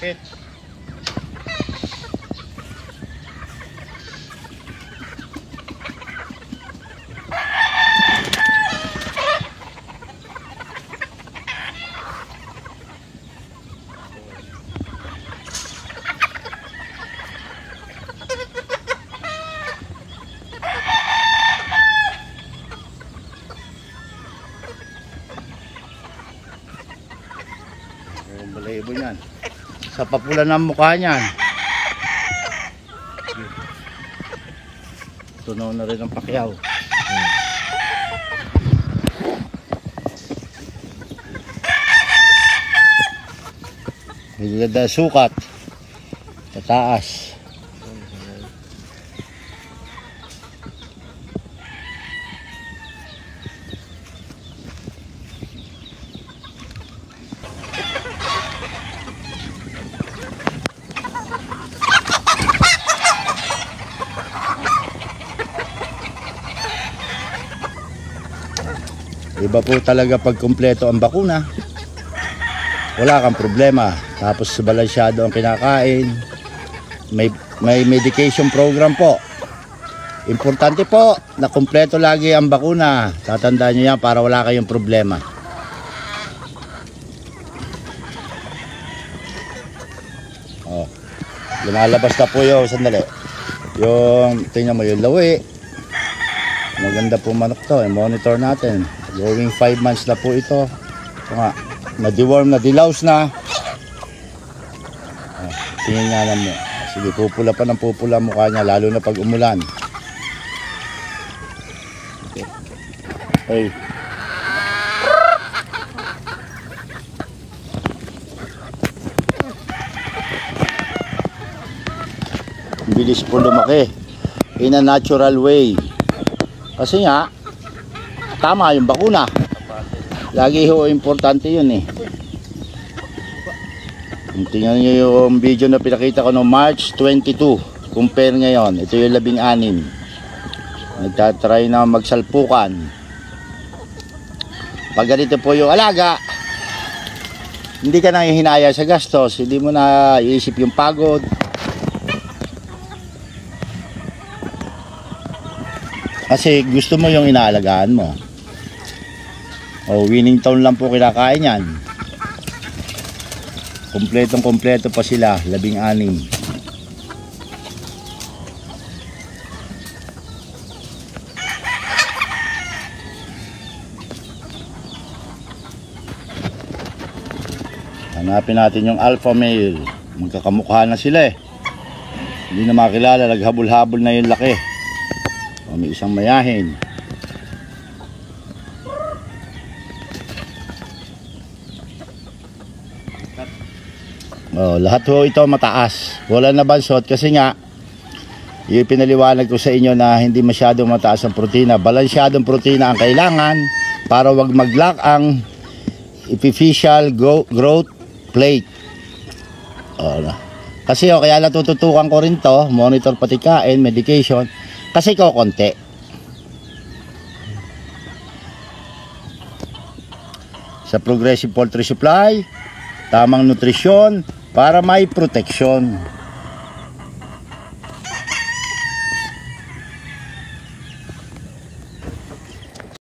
Pit. Balahibo yan. Sa papula ng mukha niyan. Tunaw na rin ang pakyaw. Bigla sukat. Tataas. Iba po talaga pag kumpleto ang bakuna, wala kang problema. Tapos balansyado ang kinakain, may medication program po. Importante po na kumpleto lagi ang bakuna. Tatandaan nyo yan para wala kayong problema. Oh, lumalabas na po yung sandali. Yung tingnan mo yung lawi. Maganda po manok to, monitor natin. Going 5 months na po ito. Ito nga, na-deworm, na-delouse na. Tingin nga lang mo. Sige, pupula pa ng pupula mukha niya, lalo na pag umulan. Hey. Bilis po lumaki. In a natural way. Kasi nga, tama yung bakuna. Lagi ho importante yun eh. Tingnan nyo yung video na pinakita ko no March 22. Compare ngayon. Ito yung 16. Nagtatry na magsalpukan. Pag ganito po yung alaga, hindi ka nang hinaya sa gastos. Hindi mo na iisip yung pagod. Kasi gusto mo yung inaalagaan mo. O, winning town lang po kinakain yan. Kompletong kompleto pa sila, 16. Hanapin natin yung alpha male. Magkakamukha na sila eh. Hindi na makilala, naghabol-habol na yung laki. O, may isang mayahin. Oh, lahat ho ito mataas. Wala na bansot kasi nga yung pinaliwanag ko sa inyo na hindi masyadong mataas ang protina. Balansyadong protina ang kailangan para wag mag-lack ang epiphyseal growth plate. Oh, kasi kaya natututukan ko rin to, monitor pati kain, medication, kasi ko konti. Sa Progressive Poultry Supply, tamang nutrisyon para may proteksyon.